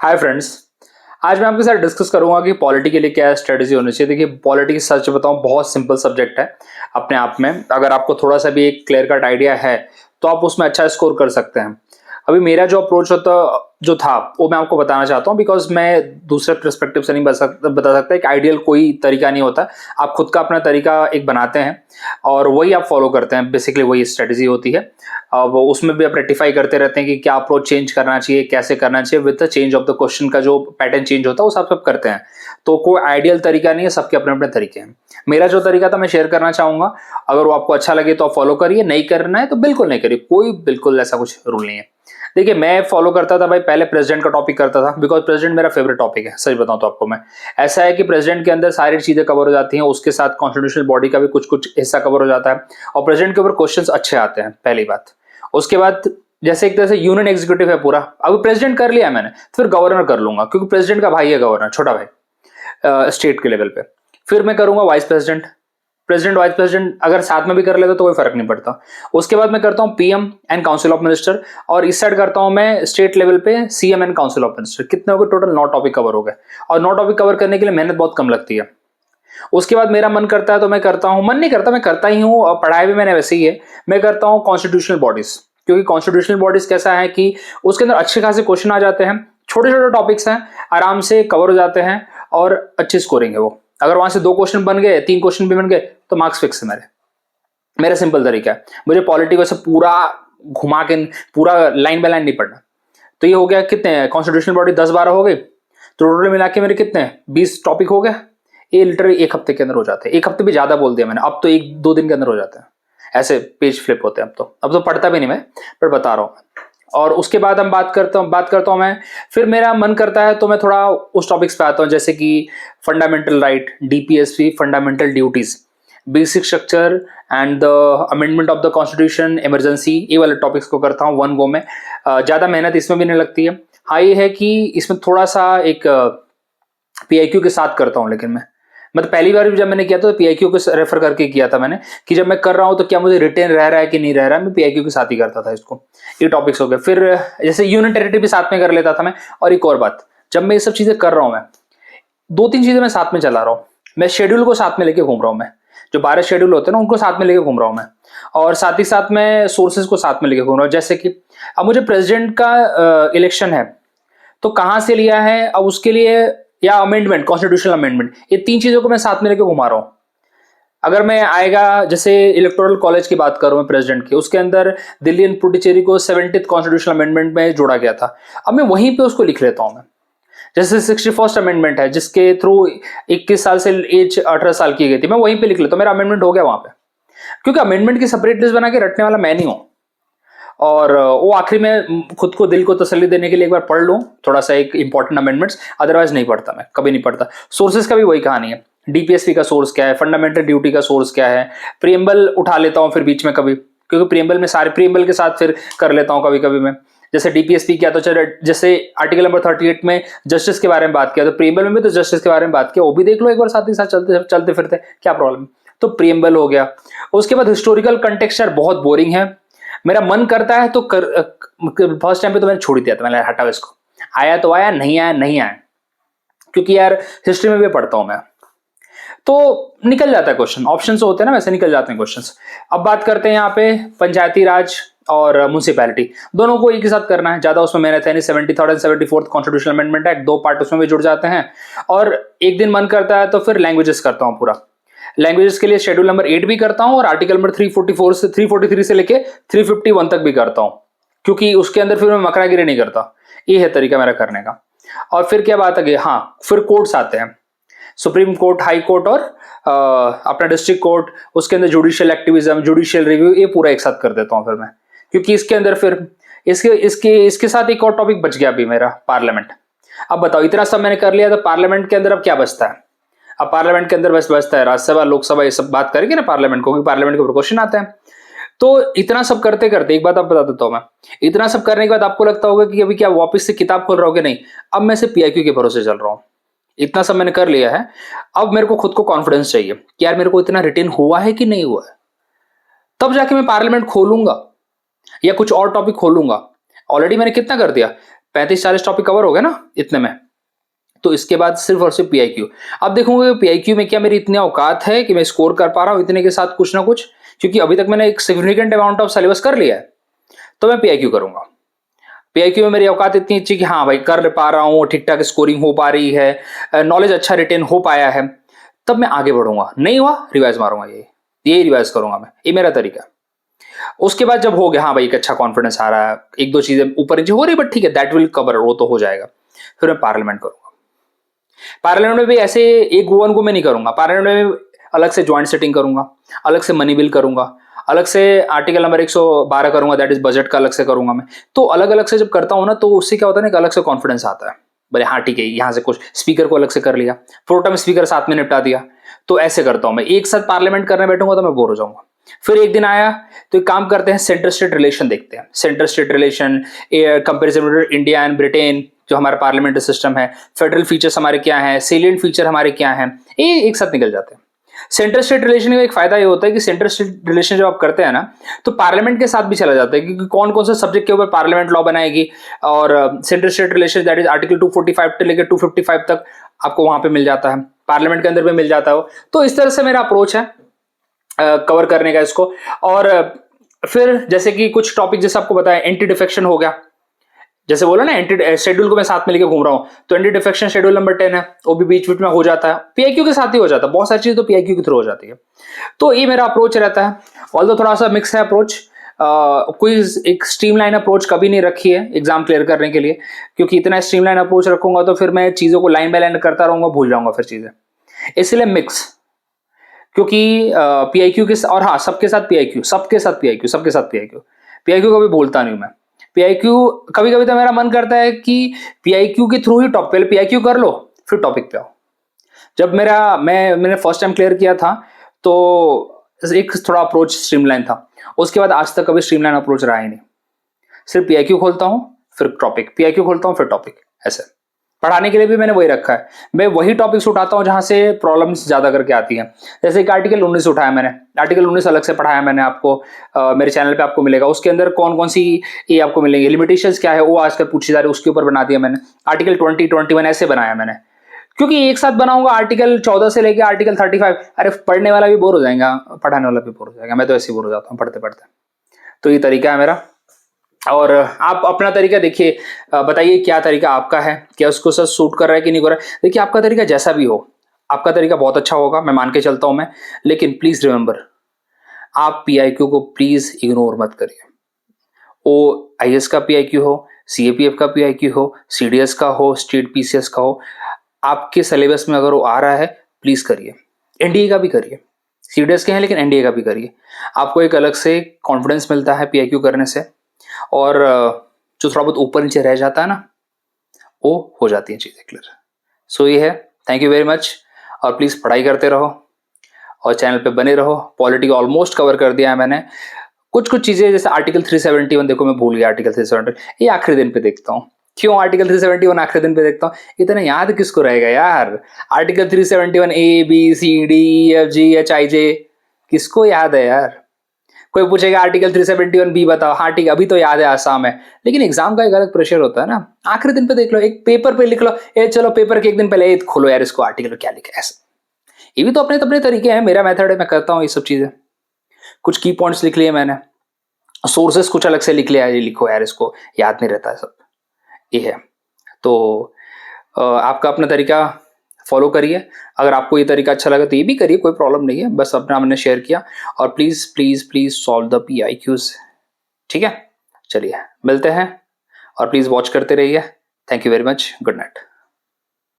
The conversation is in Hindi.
Hi friends. आज मैं आपके साथ डिस्कस करूंगा कि पॉलिटी के लिए क्या स्ट्रेटजी होनी चाहिए। देखिए, पॉलिटी सच बताऊं बहुत सिंपल सब्जेक्ट है अपने आप में। अगर आपको थोड़ा सा भी एक क्लियर कट आइडिया है तो आप उसमें अच्छा स्कोर कर सकते हैं। अभी मेरा जो अप्रोच होता जो था वो मैं आपको बताना चाहता हूँ, बिकॉज मैं दूसरे पर्सपेक्टिव से नहीं बता सकता। एक आइडियल कोई तरीका नहीं होता, आप खुद का अपना तरीका एक बनाते हैं और वही आप फॉलो करते हैं। बेसिकली वही स्ट्रेटजी होती है। अब उसमें भी आप रेक्टिफाई करते रहते हैं कि क्या अप्रोच चेंज करना चाहिए, कैसे करना चाहिए। With the change of the question का जो पैटर्न चेंज होता है वो सब करते हैं। तो कोई आइडियल तरीका नहीं है, सबके अपने अपने तरीके हैं। मेरा जो तरीका था मैं शेयर करना चाहूंगा। अगर वो आपको अच्छा लगे तो आप फॉलो करिए, नहीं करना है तो बिल्कुल नहीं करिए, कोई बिल्कुल ऐसा कुछ रूल नहीं है। देखिए, मैं फॉलो करता था भाई, पहले प्रेसिडेंट का टॉपिक करता था, बिकॉज प्रेसिडेंट मेरा फेवरेट टॉपिक है। सच बताऊं तो आपको मैं, ऐसा है कि प्रेसिडेंट के अंदर सारी चीजें कवर हो जाती हैं, उसके साथ कॉन्स्टिट्यूशनल बॉडी का भी कुछ कुछ हिस्सा कवर हो जाता है और प्रेसिडेंट के ऊपर क्वेश्चंस अच्छे आते हैं, पहली बात। उसके बाद जैसे एक तरह से यूनियन एग्जीक्यूटिव है पूरा, अभी प्रेसिडेंट कर लिया मैंने तो फिर गवर्नर कर लूंगा, क्योंकि प्रेसिडेंट का भाई है गवर्नर, छोटा भाई स्टेट के लेवल पे। फिर मैं करूंगा vice president, president vice president अगर साथ में भी कर लेते तो कोई फर्क नहीं पड़ता। उसके बाद मैं करता हूं PM and council of minister, और इस साइड करता हूं मैं स्टेट लेवल पे CM and council of minister. कितने हो गए टोटल? 9 टॉपिक कवर हो गए, और 9 टॉपिक कवर करने के लिए मेहनत बहुत कम लगती है। उसके बाद मेरा मन करता है तो मैं करता हूं, मन नहीं करता मैं करता ही हूं, और पढ़ाई भी मैंने वैसे ही है। मैं करता हूं कॉन्स्टिट्यूशनल बॉडीज, क्योंकि कॉन्स्टिट्यूशनल बॉडीज कैसा है कि उसके अंदर अच्छे खासे क्वेश्चन आ जाते हैं, छोटे छोटे टॉपिक्स हैं, आराम से कवर हो जाते हैं और अच्छी स्कोरिंग है वो। अगर वहां से 2 क्वेश्चन बन गए, 3 क्वेश्चन भी बन गए तो मार्क्स फिक्स है मेरे। मेरा सिंपल तरीका है, मुझे पॉलिटी को से पूरा घुमा के पूरा लाइन बाय लाइन नहीं पढ़ना। तो ये हो गया, कितने कॉन्स्टिट्यूशनल बॉडी 10-12 हो गई, तो टोटल मिला के मेरे कितने 20 टॉपिक हो गए। ये लिटरली 1 हफ्ते के अंदर हो जाते हैं। 1 हफ्ते भी ज्यादा बोल दिया मैंने, अब तो 1-2 दिन के अंदर हो जाते हैं। ऐसे पेज फ्लिप होते हैं अब तो पढ़ता भी नहीं मैं, पर बता रहा हूँ। और उसके बाद हम बात करता हूँ मैं। फिर मेरा मन करता है तो मैं थोड़ा उस टॉपिक्स पे आता हूँ, जैसे कि fundamental right, DPSP, fundamental duties, basic structure and the amendment of the constitution, emergency. ये वाले टॉपिक्स को करता हूँ वन गो में। ज्यादा मेहनत इसमें भी नहीं लगती है। हाँ, ये है कि इसमें थोड़ा सा एक पीआईक्यू के साथ करता हूं, लेकिन मैं मतलब पहली बार भी जब मैंने किया तो पीआईक्यू को रेफर करके किया था मैंने, कि जब मैं कर रहा हूं तो क्या मुझे रिटेन रह रहा है कि नहीं रह रहा है। मैं पीआईक्यू के साथ ही करता था इसको। ये टॉपिक्स हो गए। फिर जैसे यूनियन टेरिटरी भी साथ में कर लेता था मैं। और एक और बात, जब मैं ये सब चीजें कर रहा हूं, मैं 2-3 चीजें मैं साथ में चला रहा हूं। मैं शेड्यूल को साथ में लेके घूम रहा हूं। मैं जो 12 शेड्यूल होते हैं ना, उनको साथ में लेके घूम रहा हूं मैं। और साथ ही साथ मैं सोर्सेज को साथ में लेके घूम रहा हूं। जैसे कि अब मुझे प्रेसिडेंट का इलेक्शन है तो कहां से लिया है, अब उसके लिए, या अमेंडमेंट, कॉन्स्टिट्यूशनल अमेंडमेंट, ये 3 चीजों को मैं साथ में लेके घुमा रहा हूं। अगर मैं आएगा, जैसे इलेक्टोरल कॉलेज की बात करूं मैं प्रेसिडेंट की, उसके अंदर दिल्ली एंड पुडुचेरी को 70th कॉन्स्टिट्यूशनल अमेंडमेंट में जोड़ा गया था। अब मैं वहीं पे उसको लिख लेता हूं मैं। जैसे 61st अमेंडमेंट है, जिसके थ्रू 21 साल से एज 18 साल की गई थी, मैं वहीं पे लिख लेता हूं, मेरा अमेंडमेंट हो गया वहां पे। क्योंकि अमेंडमेंट की सेपरेट लिस्ट बना के रटने वाला मैं नहीं हूं। और वो आखिरी में खुद को, दिल को तसल्ली देने के लिए एक बार पढ़ लूं थोड़ा सा एक इंपॉर्टेंट अमेंडमेंट्स, अदरवाइज नहीं पढ़ता, मैं कभी नहीं पढ़ता। सोर्सेज का भी वही कहानी है। डीपीएसपी का सोर्स क्या है, फंडामेंटल ड्यूटी का सोर्स क्या है, प्रीएम्बल उठा लेता हूं फिर बीच में कभी, क्योंकि प्रीएम्बल में सारे प्रीएम्बल के साथ फिर कर लेता हूं कभी कभी मैं। जैसे डीपीएसपी किया तो चलो, जैसे आर्टिकल नंबर 38 में जस्टिस के बारे में बात किया, तो प्रीएम्बल में भी तो जस्टिस के बारे में बात किया, वो भी देख लो एक बार साथ ही साथ, चलते चलते फिरते, क्या प्रॉब्लम। तो प्रीएम्बल हो गया। उसके बाद हिस्टोरिकल कंटेक्सचर बहुत बोरिंग है, मेरा मन करता है तो फर्स्ट टाइम पे तो मैंने छोड़ ही दिया था, मैंने हटाओ इसको, आया तो आया, नहीं आया नहीं आया, क्योंकि यार हिस्ट्री में भी पढ़ता हूं मैं, तो निकल जाता है क्वेश्चन। ऑप्शंस होते हैं ना, वैसे निकल जाते हैं क्वेश्चंस। अब बात करते हैं यहाँ पे पंचायती राज और म्यूनिसिपैलिटी, दोनों को एक ही साथ करना है, ज्यादा उसमें मेहनत है नहीं। 73rd and 74th constitutional amendment है, 2 पार्ट उसमें भी जुड़ जाते हैं। और एक दिन मन करता है तो फिर लैंग्वेजेस करता हूँ पूरा। लैंग्वेजेस के लिए शेड्यूल नंबर 8 भी करता हूं, और आर्टिकल नंबर 344 से 343 से लेके 351 तक भी करता हूं, क्योंकि उसके अंदर फिर मैं मकरागिरी नहीं करता। ये है तरीका मेरा करने का। और फिर क्या बात है, हाँ फिर कोर्ट्स आते हैं, सुप्रीम कोर्ट, हाई कोर्ट और अपना डिस्ट्रिक्ट कोर्ट। उसके अंदर जुडिशियल एक्टिविज्म, जुडिशियल रिव्यू, ये पूरा एक साथ कर देता हूं फिर मैं, क्योंकि इसके अंदर फिर इसके साथ एक और टॉपिक बच गया अभी मेरा, पार्लियामेंट। अब बताओ, इतना सब मैंने कर लिया तो पार्लियामेंट के अंदर अब क्या बचता है? अब पार्लियामेंट के अंदर बस बचता है राज्यसभा, लोकसभा, ये सब बात करेंगे ना पार्लियामेंट को, क्योंकि पार्लियामेंट के ऊपर क्वेश्चन आते हैं। तो इतना सब करते करते एक बात आप बता देता हूं मैं, इतना सब करने के बाद आपको लगता होगा कि अभी क्या वापस से किताब खोल रहा हो कि नहीं। अब मैं सिर्फ पीआईक्यू के भरोसे चल रहा हूं। इतना सब मैंने कर लिया है, अब मेरे को खुद को कॉन्फिडेंस चाहिए कि यार मेरे को इतना रिटेन हुआ है कि नहीं हुआ है, तब जाके मैं पार्लियामेंट खोलूंगा या कुछ और टॉपिक खोलूंगा। ऑलरेडी मैंने कितना कर दिया, 35-40 टॉपिक कवर हो गए ना इतने में। तो इसके बाद सिर्फ और सिर्फ पीआईक्यू। अब देखूंगा पीआईक्यू में क्या मेरी इतनी औकात है कि मैं स्कोर कर पा रहा हूं इतने के साथ कुछ ना कुछ, क्योंकि अभी तक मैंने एक सिग्निफिकेंट अमाउंट ऑफ सिलेबस कर लिया है, तो मैं पीआईक्यू करूंगा। पीआईक्यू में मेरी औकात इतनी अच्छी कि हाँ भाई कर पा रहा हूँ, ठीक ठाक स्कोरिंग हो पा रही है, नॉलेज अच्छा रिटेन हो पाया है, तब मैं आगे बढ़ूंगा। नहीं हुआ रिवाइज मारूंगा, यही रिवाइज करूंगा मैं, ये मेरा तरीका। उसके बाद जब हो गया हाँ भाई एक अच्छा कॉन्फिडेंस आ रहा है, एक दो चीजें ऊपर नीचे हो रही, बट ठीक है दैट विल कवर, वो तो हो जाएगा, फिर मैं पार्लियामेंट करूंगा। पार्लियामेंट में भी ऐसे एक वन को मैं नहीं करूंगा, पार्लियामेंट में अलग से ज्वाइंट सेटिंग करूंगा, अलग से मनी बिल करूंगा, अलग से आर्टिकल नंबर 112 करूंगा, दैट इज बजट का अलग से करूंगा मैं। तो अलग अलग से जब करता हूं ना, तो उससे क्या होता है ना, एक अलग से कॉन्फिडेंस आता है। बोले हाँ ठीक है, यहाँ से कुछ स्पीकर को अलग से कर लिया, प्रोटम स्पीकर साथ में निपटा दिया। तो ऐसे करता हूं मैं, एक साथ पार्लियामेंट करने बैठूंगा तो मैं बोर हो जाऊंगा। फिर एक दिन आया तो एक काम करते हैं, सेंटर स्टेट रिलेशन देखते हैं, centre state relation comparison with India and Britain, जो हमारा पार्लियामेंट्री सिस्टम है, फेडरल फीचर्स हमारे क्या हैं, सेलिएंट फीचर हमारे क्या हैं, ये एक साथ निकल जाते हैं। सेंटर स्टेट रिलेशन का एक फायदा ये होता है कि सेंटर स्टेट रिलेशन जब आप करते हैं ना, तो पार्लियामेंट के साथ भी चला जाता है, क्योंकि कौन कौन से सब्जेक्ट के ऊपर पार्लियामेंट लॉ बनाएगी, और centre state relation that is article 245 से लेकर 255 तक आपको वहां पे मिल जाता है, पार्लियामेंट के अंदर भी मिल जाता है। तो इस तरह से मेरा अप्रोच है कवर करने का इसको। और फिर जैसे कि कुछ टॉपिक जैसे आपको बताया, एंटी डिफेक्शन हो गया, जैसे बोला ना एंटी शेड्यूल को मैं साथ में लेके घूम रहा हूं, तो एंटी डिफेक्शन शेड्यूल नंबर 10 है, वो भी बीच बीच में हो जाता है, पीआईक्यू के साथ ही हो जाता है, बहुत सारी चीज तो पीआईक्यू के थ्रू हो जाती है। तो ये मेरा अप्रोच रहता है, ऑल्दो थोड़ा सा मिक्स है अप्रोच, कोई एक स्ट्रीमलाइन अप्रोच कभी नहीं रखी है एग्जाम क्लियर करने के लिए, क्योंकि इतना स्ट्रीमलाइन अप्रोच रखूंगा तो फिर मैं चीजों को लाइन बाय लाइन करता रहूंगा, भूल जाऊंगा फिर चीजें, इसलिए मिक्स। क्योंकि पीआईक्यू के और हाँ सबके साथ पीआईक्यू, सबके साथ पीआईक्यू, सबके साथ पीआईक्यू, पीआईक्यू कभी भूलता नहीं मैं। पीआईक्यू कभी कभी तो मेरा मन करता है कि पीआईक्यू के थ्रू ही टॉप, पहले पीआईक्यू कर लो फिर टॉपिक पे आओ। जब मैंने फर्स्ट टाइम क्लियर किया था तो एक थोड़ा अप्रोच स्ट्रीमलाइन था, उसके बाद आज तक कभी स्ट्रीमलाइन अप्रोच रहा ही नहीं, सिर्फ पीआईक्यू खोलता हूं फिर टॉपिक, पीआईक्यू खोलता हूं फिर टॉपिक। ऐसे पढ़ाने के लिए भी मैंने वही रखा है, मैं वही टॉपिक्स उठाता हूं जहां से प्रॉब्लम्स ज्यादा करके आती हैं। जैसे कि आर्टिकल 19 उठाया मैंने, आर्टिकल 19 अलग से पढ़ाया मैंने आपको, मेरे चैनल पे आपको मिलेगा, उसके अंदर कौन कौन सी ये आपको मिलेंगे, लिमिटेशंस क्या है वो आजकल पूछी जा रही है, उसके ऊपर बना दिया मैंने। आर्टिकल 20, 21 ऐसे बनाया मैंने, क्योंकि एक साथ बनाऊंगा आर्टिकल 14 से लेकर आर्टिकल 35, अरे पढ़ने वाला भी बोर हो जाएगा, पढ़ाने वाला भी बोर हो जाएगा, मैं तो ऐसे ही बोर हो जाता हूँ पढ़ते पढ़ते। तो ये तरीका है मेरा, और आप अपना तरीका देखिए, बताइए क्या तरीका आपका है, क्या उसको सर सूट कर रहा है कि नहीं कर रहा है। देखिए आपका तरीका जैसा भी हो, आपका तरीका बहुत अच्छा होगा, मैं मान के चलता हूं मैं, लेकिन प्लीज रिमेंबर, आप पीआईक्यू को प्लीज इग्नोर मत करिए। वो आईएएस का पीआईक्यू हो, सीएपीएफ का पीआईक्यू हो, सीडीएस का हो, स्टेट पीसीएस का हो, आपके सिलेबस में अगर वो आ रहा है प्लीज करिए। एनडीए का भी करिए, सीडीएस के हैं लेकिन एनडीए का भी करिए, आपको एक अलग से कॉन्फिडेंस मिलता है पीआईक्यू करने से, और जो थोड़ा बहुत ऊपर नीचे रह जाता है ना, वो हो जाती है चीजें क्लियर। सो ये है, थैंक यू वेरी मच, और प्लीज पढ़ाई करते रहो और चैनल पे बने रहो। पॉलिटी ऑलमोस्ट कवर कर दिया है मैंने, कुछ कुछ चीजें जैसे आर्टिकल 371, देखो मैं भूल गया आर्टिकल 371, ये आखिरी दिन पे देखता हूँ। क्यों आर्टिकल 371 आखिरी दिन पे देखता हूँ, इतना याद किसको रहेगा यार। Article 371 A B C D F G H I J, किसको याद है यार। कोई पूछेगा आर्टिकल 371 बी बताओ, हाँ ठीक है अभी तो याद है आसाम है, लेकिन एग्जाम का एक अलग प्रेशर होता है ना, आखिरी दिन पे देख लो, एक पेपर पे लिख लो, ए चलो पेपर के एक दिन पहले खोलो यार इसको आर्टिकल क्या लिखा है, ऐसा। ये भी तो अपने अपने तरीके हैं, मेरा मेथड है, मैं करता हूँ ये सब चीजें। कुछ की पॉइंट्स लिख लिए मैंने, सोर्सेस कुछ अलग से लिख लिया, ये लिखो यार इसको, याद नहीं रहता है सब, ये है। तो आपका अपना तरीका फॉलो करिए, अगर आपको ये तरीका अच्छा लगा तो ये भी करिए, कोई प्रॉब्लम नहीं है, बस अपना हमने शेयर किया। और please please please solve the PIQs, ठीक है। चलिए मिलते हैं, और प्लीज वॉच करते रहिए। Thank you very much, good night.